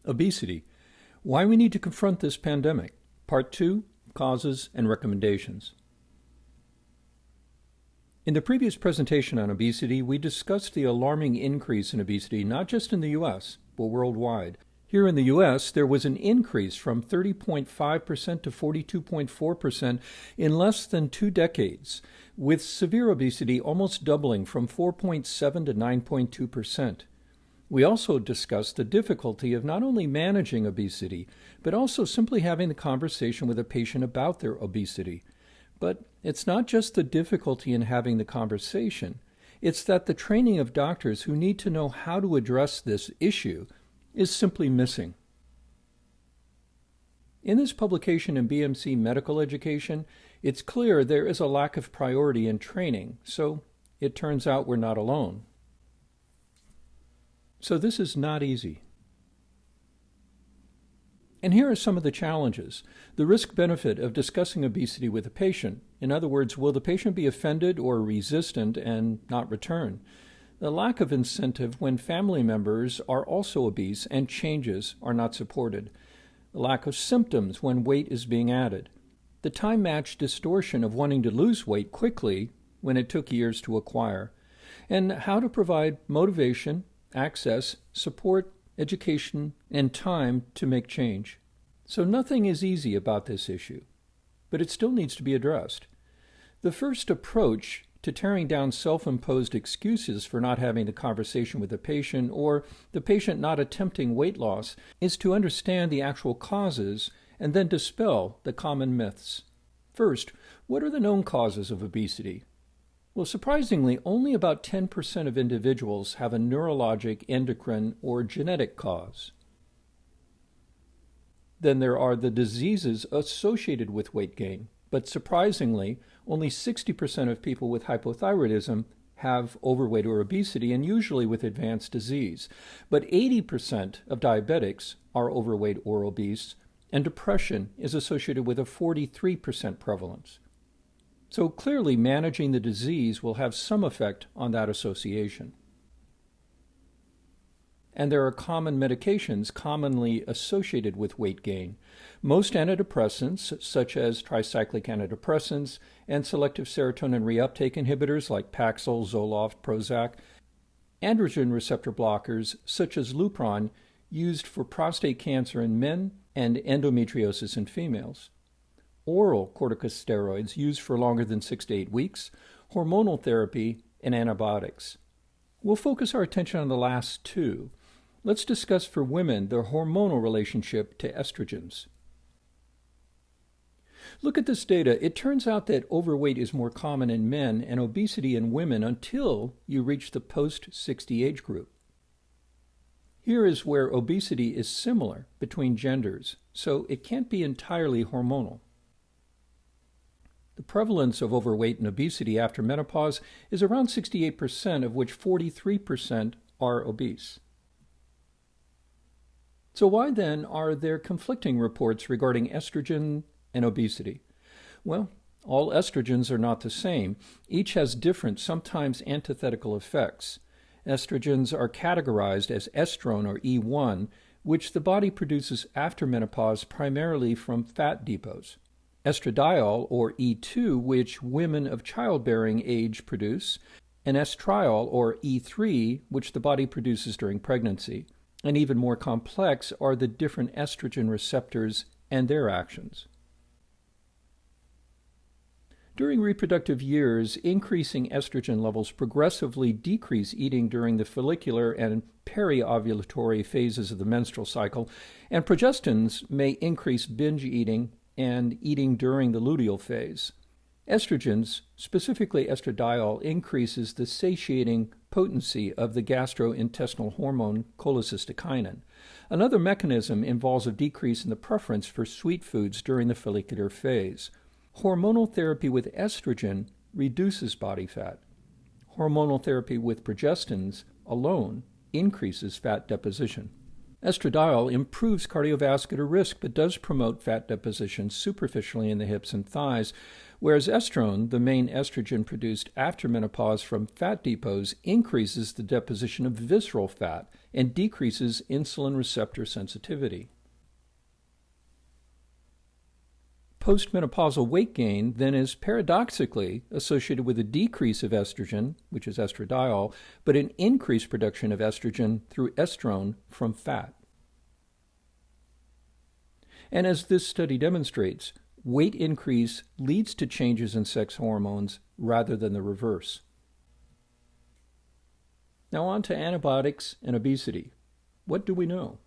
Obesity. Why we need to confront this pandemic. Part 2, Causes and Recommendations. In the previous presentation on obesity, we discussed the alarming increase in obesity not just in the U.S., but worldwide. Here in the U.S., there was an increase from 30.5% to 42.4% in less than 2 decades, with severe obesity almost doubling from 4.7 to 9.2%. We also discussed the difficulty of not only managing obesity, but also simply having the conversation with a patient about their obesity. But it's not just the difficulty in having the conversation, it's that the training of doctors who need to know how to address this issue is simply missing. In this publication in BMC Medical Education, it's clear there is a lack of priority in training, so it turns out we're not alone. So this is not easy. And here are some of the challenges. The risk-benefit of discussing obesity with a patient. In other words, will the patient be offended or resistant and not return? The lack of incentive when family members are also obese and changes are not supported. The lack of symptoms when weight is being added. The time-matched distortion of wanting to lose weight quickly when it took years to acquire. And how to provide motivation, access, support, education, and time to make change. So nothing is easy about this issue, but it still needs to be addressed. The first approach to tearing down self-imposed excuses for not having the conversation with the patient or the patient not attempting weight loss is to understand the actual causes and then dispel the common myths. First, what are the known causes of obesity? Well, surprisingly, only about 10% of individuals have a neurologic, endocrine, or genetic cause. Then there are the diseases associated with weight gain, but surprisingly, only 60% of people with hypothyroidism have overweight or obesity, and usually with advanced disease. But 80% of diabetics are overweight or obese, and depression is associated with a 43% prevalence. So clearly, managing the disease will have some effect on that association. And there are common medications commonly associated with weight gain. Most antidepressants, such as tricyclic antidepressants and selective serotonin reuptake inhibitors like Paxil, Zoloft, Prozac, androgen receptor blockers, such as Lupron, used for prostate cancer in men and endometriosis in females. Oral corticosteroids used for longer than 6 to 8 weeks, hormonal therapy, and antibiotics. We'll focus our attention on the last two. Let's discuss for women the hormonal relationship to estrogens. Look at this data. It turns out that overweight is more common in men and obesity in women until you reach the post-60 age group. Here is where obesity is similar between genders, so it can't be entirely hormonal. The prevalence of overweight and obesity after menopause is around 68%, of which 43% are obese. So why then are there conflicting reports regarding estrogen and obesity? Well, all estrogens are not the same. Each has different, sometimes antithetical effects. Estrogens are categorized as estrone or E1, which the body produces after menopause primarily from fat depots. Estradiol, or E2, which women of childbearing age produce, and estriol, or E3, which the body produces during pregnancy. And even more complex are the different estrogen receptors and their actions. During reproductive years, increasing estrogen levels progressively decrease eating during the follicular and periovulatory phases of the menstrual cycle, and progestins may increase binge eating and eating during the luteal phase. Estrogens, specifically estradiol, increases the satiating potency of the gastrointestinal hormone cholecystokinin. Another mechanism involves a decrease in the preference for sweet foods during the follicular phase. Hormonal therapy with estrogen reduces body fat. Hormonal therapy with progestins alone increases fat deposition. Estradiol improves cardiovascular risk but does promote fat deposition superficially in the hips and thighs, whereas estrone, the main estrogen produced after menopause from fat depots, increases the deposition of visceral fat and decreases insulin receptor sensitivity. Postmenopausal weight gain then is paradoxically associated with a decrease of estrogen, which is estradiol, but an increased production of estrogen through estrone from fat. And as this study demonstrates, weight increase leads to changes in sex hormones rather than the reverse. Now on to antibiotics and obesity. What do we know?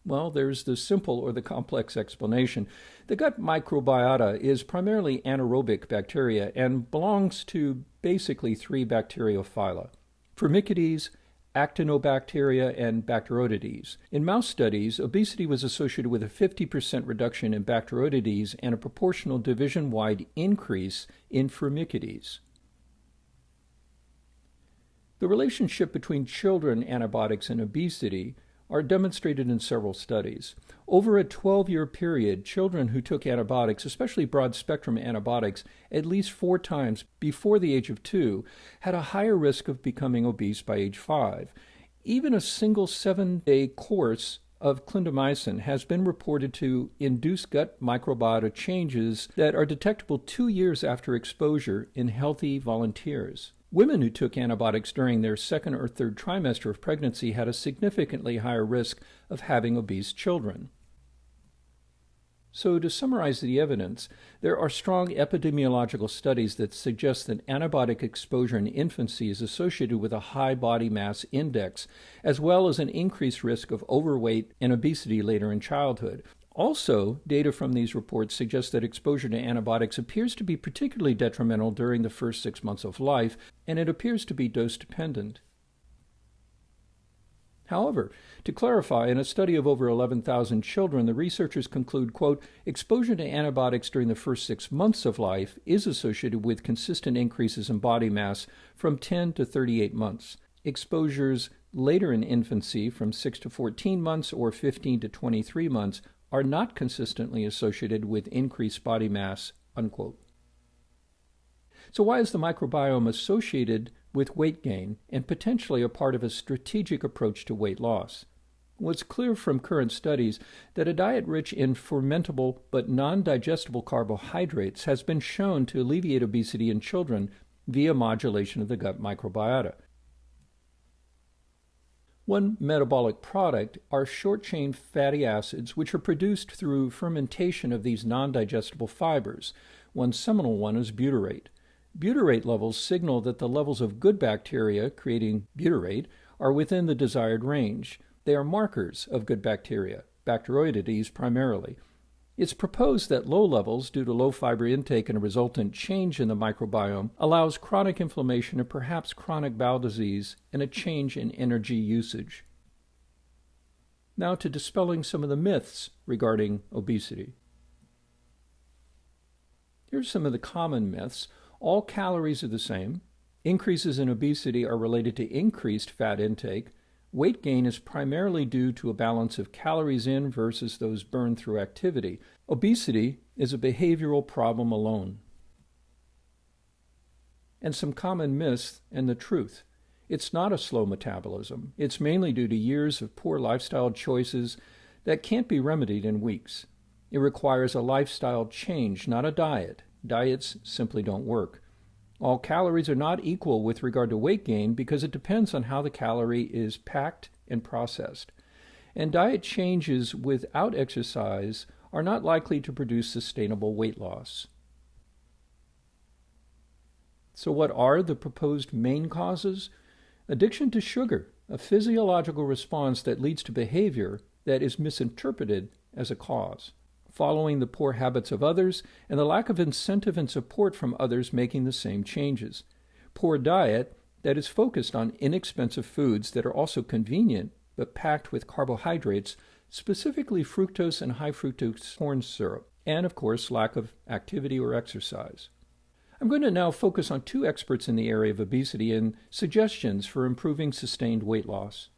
Well, there's the simple or the complex explanation. The gut microbiota is primarily anaerobic bacteria and belongs to basically three bacteriophyla: Firmicutes, Actinobacteria, and Bacteroidetes. In mouse studies, obesity was associated with a 50% reduction in Bacteroidetes and a proportional division-wide increase in Firmicutes. The relationship between children antibiotics and obesity are demonstrated in several studies. Over a 12-year period, children who took antibiotics, especially broad-spectrum antibiotics, at least 4 times before the age of 2, had a higher risk of becoming obese by age 5. Even a single 7-day course of clindamycin has been reported to induce gut microbiota changes that are detectable 2 years after exposure in healthy volunteers. Women who took antibiotics during their second or third trimester of pregnancy had a significantly higher risk of having obese children. So to summarize the evidence, there are strong epidemiological studies that suggest that antibiotic exposure in infancy is associated with a high body mass index, as well as an increased risk of overweight and obesity later in childhood. Also, data from these reports suggest that exposure to antibiotics appears to be particularly detrimental during the first 6 months of life, and it appears to be dose-dependent. However, to clarify, in a study of over 11,000 children, the researchers conclude, quote, exposure to antibiotics during the first 6 months of life is associated with consistent increases in body mass from 10 to 38 months. Exposures later in infancy, from 6 to 14 months or 15 to 23 months, are not consistently associated with increased body mass, unquote. So why is the microbiome associated with weight gain and potentially a part of a strategic approach to weight loss? Well, it's clear from current studies that a diet rich in fermentable but non-digestible carbohydrates has been shown to alleviate obesity in children via modulation of the gut microbiota. One metabolic product are short-chain fatty acids, which are produced through fermentation of these non-digestible fibers. One seminal one is butyrate. Butyrate levels signal that the levels of good bacteria creating butyrate are within the desired range. They are markers of good bacteria, Bacteroidetes primarily. It's proposed that low levels, due to low fiber intake and a resultant change in the microbiome, allows chronic inflammation and perhaps chronic bowel disease and a change in energy usage. Now to dispelling some of the myths regarding obesity. Here's some of the common myths. All calories are the same. Increases in obesity are related to increased fat intake. Weight gain is primarily due to a balance of calories in versus those burned through activity. Obesity is a behavioral problem alone. And some common myths and the truth. It's not a slow metabolism. It's mainly due to years of poor lifestyle choices that can't be remedied in weeks. It requires a lifestyle change, not a diet. Diets simply don't work. All calories are not equal with regard to weight gain because it depends on how the calorie is packed and processed. And diet changes without exercise are not likely to produce sustainable weight loss. So what are the proposed main causes? Addiction to sugar, a physiological response that leads to behavior that is misinterpreted as a cause. Following the poor habits of others, and the lack of incentive and support from others making the same changes. Poor diet that is focused on inexpensive foods that are also convenient but packed with carbohydrates, specifically fructose and high fructose corn syrup, and of course lack of activity or exercise. I'm going to now focus on 2 experts in the area of obesity and suggestions for improving sustained weight loss.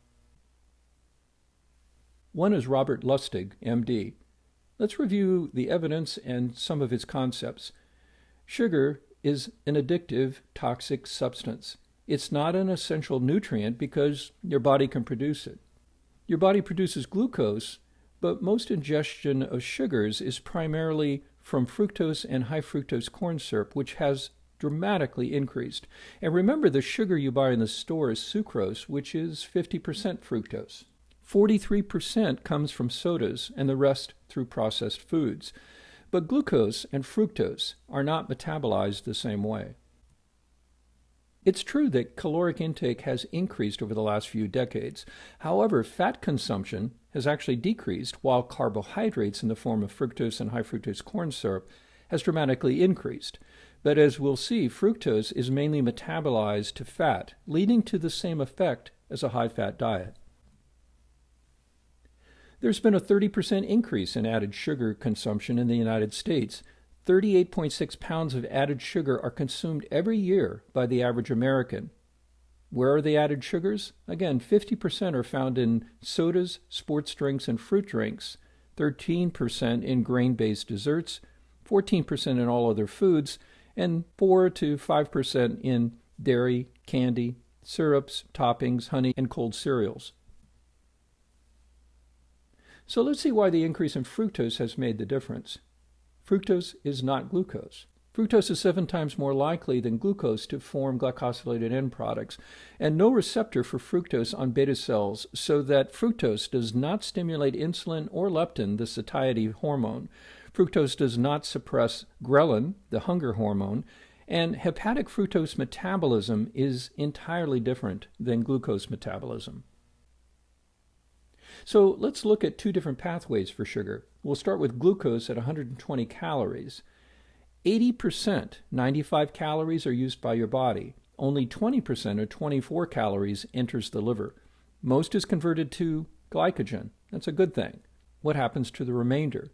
One is Robert Lustig, MD. Let's review the evidence and some of its concepts. Sugar is an addictive, toxic substance. It's not an essential nutrient because your body can produce it. Your body produces glucose, but most ingestion of sugars is primarily from fructose and high fructose corn syrup, which has dramatically increased. And remember, the sugar you buy in the store is sucrose, which is 50% fructose. 43% comes from sodas and the rest through processed foods. But glucose and fructose are not metabolized the same way. It's true that caloric intake has increased over the last few decades. However, fat consumption has actually decreased, while carbohydrates in the form of fructose and high fructose corn syrup has dramatically increased. But as we'll see, fructose is mainly metabolized to fat, leading to the same effect as a high-fat diet. There's been a 30% increase in added sugar consumption in the United States. 38.6 pounds of added sugar are consumed every year by the average American. Where are the added sugars? Again, 50% are found in sodas, sports drinks, and fruit drinks, 13% in grain-based desserts, 14% in all other foods, and 4 to 5% in dairy, candy, syrups, toppings, honey, and cold cereals. So let's see why the increase in fructose has made the difference. Fructose is not glucose. Fructose is 7 times more likely than glucose to form glycosylated end products, and no receptor for fructose on beta cells, so that fructose does not stimulate insulin or leptin, the satiety hormone. Fructose does not suppress ghrelin, the hunger hormone, and hepatic fructose metabolism is entirely different than glucose metabolism. So let's look at 2 different pathways for sugar. We'll start with glucose at 120 calories. 80%, 95 calories, are used by your body. Only 20%, or 24 calories, enters the liver. Most is converted to glycogen. That's a good thing. What happens to the remainder?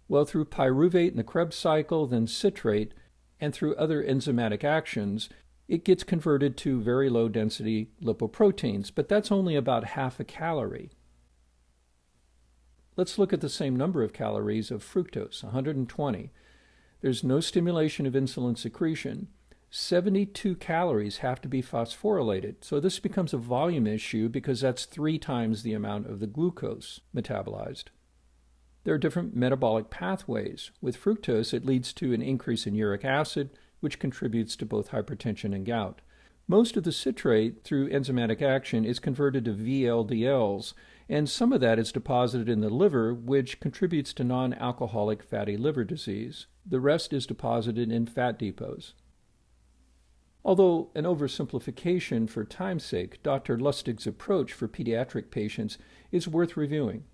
Well, through pyruvate in the Krebs cycle, then citrate, and through other enzymatic actions, it gets converted to very low-density lipoproteins, but that's only about half a calorie. Let's look at the same number of calories of fructose, 120. There's no stimulation of insulin secretion. 72 calories have to be phosphorylated, so this becomes a volume issue because that's 3 times the amount of the glucose metabolized. There are different metabolic pathways. With fructose, it leads to an increase in uric acid, which contributes to both hypertension and gout. Most of the citrate, through enzymatic action, is converted to VLDLs, and some of that is deposited in the liver, which contributes to non-alcoholic fatty liver disease. The rest is deposited in fat depots. Although an oversimplification for time's sake, Dr. Lustig's approach for pediatric patients is worth reviewing.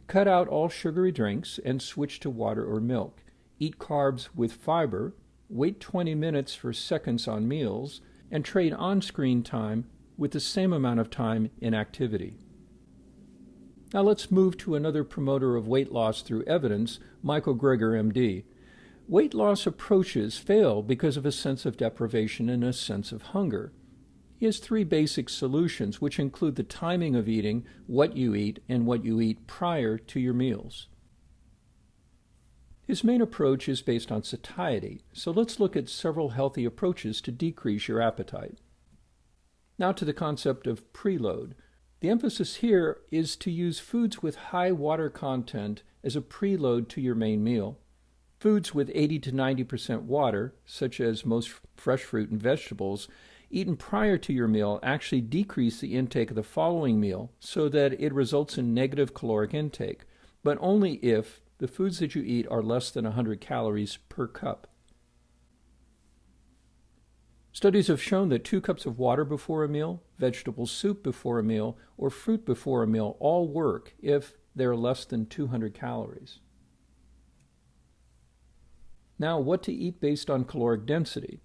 Cut out all sugary drinks and switch to water or milk. Eat carbs with fiber. Wait 20 minutes for seconds on meals, and trade on-screen time with the same amount of time in activity. Now let's move to another promoter of weight loss through evidence, Michael Greger, MD. Weight loss approaches fail because of a sense of deprivation and a sense of hunger. He has 3 basic solutions, which include the timing of eating, what you eat, and what you eat prior to your meals. His main approach is based on satiety, so let's look at several healthy approaches to decrease your appetite. Now to the concept of preload. The emphasis here is to use foods with high water content as a preload to your main meal. Foods with 80 to 90% water, such as most fresh fruit and vegetables, eaten prior to your meal actually decrease the intake of the following meal so that it results in negative caloric intake, but only if the foods that you eat are less than 100 calories per cup. Studies have shown that 2 cups of water before a meal, vegetable soup before a meal, or fruit before a meal all work if they're less than 200 calories. Now, what to eat based on caloric density?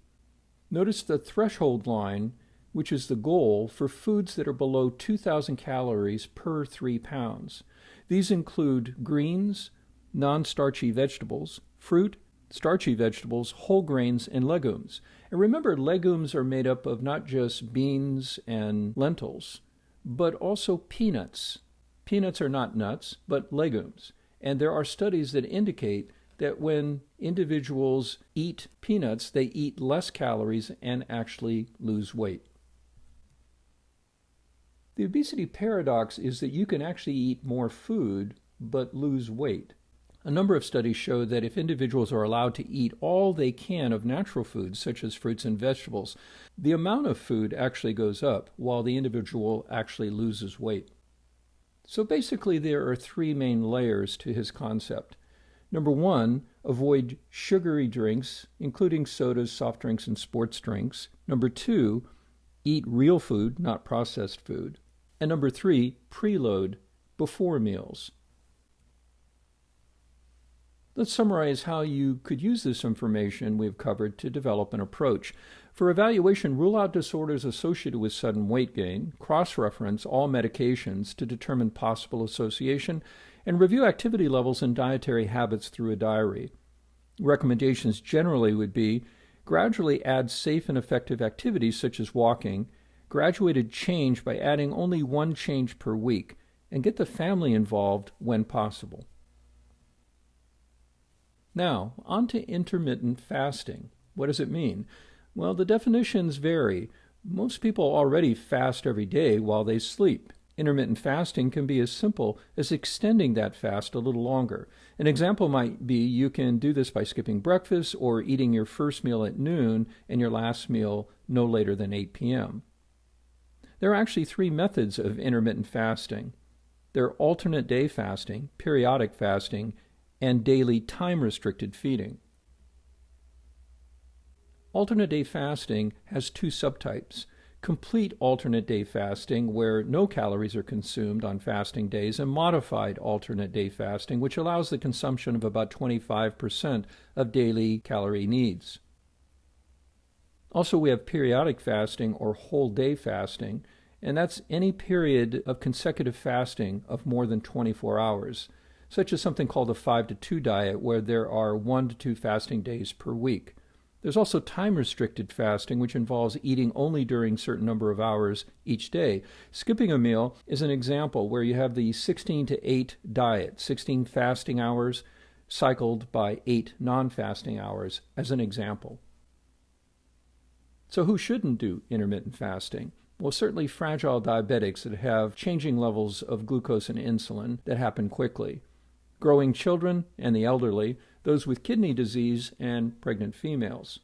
Notice the threshold line, which is the goal for foods that are below 2,000 calories per 3 pounds. These include greens, non-starchy vegetables, fruit, starchy vegetables, whole grains, and legumes. And remember, legumes are made up of not just beans and lentils, but also peanuts. Peanuts are not nuts, but legumes. And there are studies that indicate that when individuals eat peanuts, they eat less calories and actually lose weight. The obesity paradox is that you can actually eat more food but lose weight. A number of studies show that if individuals are allowed to eat all they can of natural foods, such as fruits and vegetables, the amount of food actually goes up while the individual actually loses weight. So basically, there are three main layers to his concept. Number one, avoid sugary drinks, including sodas, soft drinks, and sports drinks. Number two, eat real food, not processed food. And number three, preload before meals. Let's summarize how you could use this information we've covered to develop an approach. For evaluation, rule out disorders associated with sudden weight gain, cross-reference all medications to determine possible association, and review activity levels and dietary habits through a diary. Recommendations generally would be gradually add safe and effective activities such as walking, graduated change by adding only one change per week, and get the family involved when possible. Now, on to intermittent fasting. What does it mean? Well, the definitions vary. Most people already fast every day while they sleep. Intermittent fasting can be as simple as extending that fast a little longer. An example might be you can do this by skipping breakfast or eating your first meal at noon and your last meal no later than 8 p.m. There are actually three methods of intermittent fasting. There are alternate day fasting, periodic fasting, and daily time-restricted feeding. Alternate day fasting has two subtypes: complete alternate day fasting, where no calories are consumed on fasting days, and modified alternate day fasting, which allows the consumption of about 25% of daily calorie needs. Also, we have periodic fasting or whole day fasting, and that's any period of consecutive fasting of more than 24 hours, such as something called a 5-to-2 diet, where there are 1 to 2 fasting days per week. There's also time-restricted fasting, which involves eating only during a certain number of hours each day. Skipping a meal is an example where you have the 16-to-8 diet, 16 fasting hours cycled by 8 non-fasting hours as an example. So who shouldn't do intermittent fasting? Well, certainly fragile diabetics that have changing levels of glucose and insulin that happen quickly. Growing children and the elderly, those with kidney disease, and pregnant females.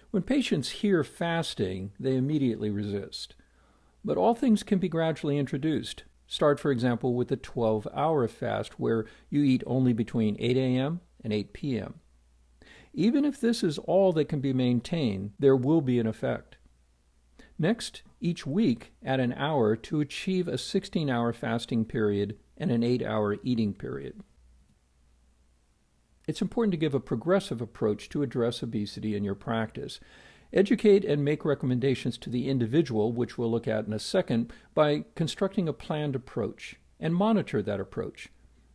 When patients hear fasting, they immediately resist. But all things can be gradually introduced. Start, for example, with a 12-hour fast where you eat only between 8 a.m. and 8 p.m. Even if this is all that can be maintained, there will be an effect. Next, each week, add an hour to achieve a 16-hour fasting period and an 8-hour eating period. It's important to give a progressive approach to address obesity in your practice. Educate and make recommendations to the individual, which we'll look at in a second, by constructing a planned approach, and monitor that approach.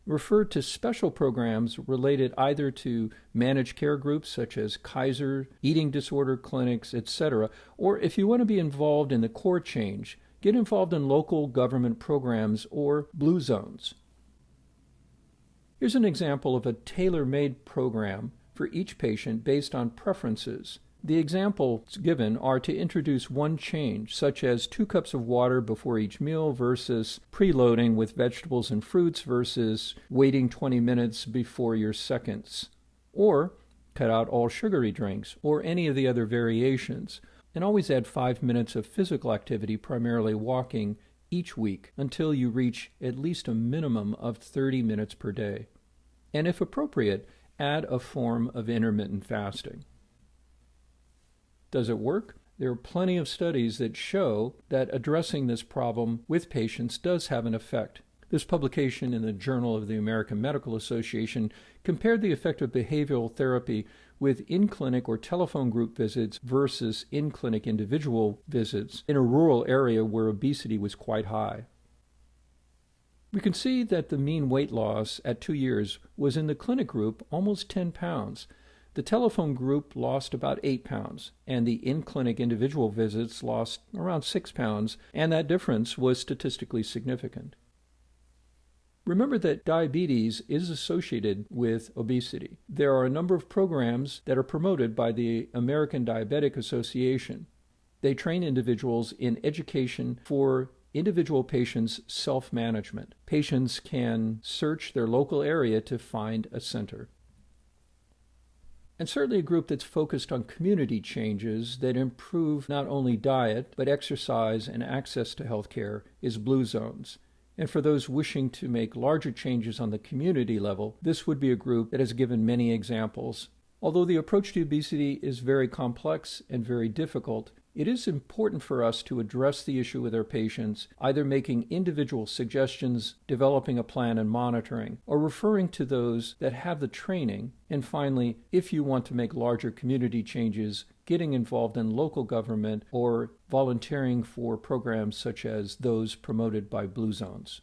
Refer to special programs related either to managed care groups such as Kaiser, eating disorder clinics, etc., or if you want to be involved in the core change, get involved in local government programs or blue zones. Here's an example of a tailor-made program for each patient based on preferences. The examples given are to introduce one change, such as 2 cups of water before each meal versus preloading with vegetables and fruits versus waiting 20 minutes before your seconds, or cut out all sugary drinks, or any of the other variations, and always add 5 minutes of physical activity, primarily walking, each week until you reach at least a minimum of 30 minutes per day. And if appropriate, add a form of intermittent fasting. Does it work? There are plenty of studies that show that addressing this problem with patients does have an effect. This publication in the Journal of the American Medical Association compared the effect of behavioral therapy with in-clinic or telephone group visits versus in-clinic individual visits in a rural area where obesity was quite high. We can see that the mean weight loss at 2 years was in the clinic group almost 10 pounds. The telephone group lost about 8 pounds, and the in-clinic individual visits lost around 6 pounds, and that difference was statistically significant. Remember that diabetes is associated with obesity. There are a number of programs that are promoted by the American Diabetic Association. They train individuals in education for individual patients' self-management. Patients can search their local area to find a center. And certainly a group that's focused on community changes that improve not only diet, but exercise and access to health care is Blue Zones. And for those wishing to make larger changes on the community level, this would be a group that has given many examples. Although the approach to obesity is very complex and very difficult, it is important for us to address the issue with our patients, either making individual suggestions, developing a plan and monitoring, or referring to those that have the training. And finally, if you want to make larger community changes, getting involved in local government or volunteering for programs such as those promoted by Blue Zones.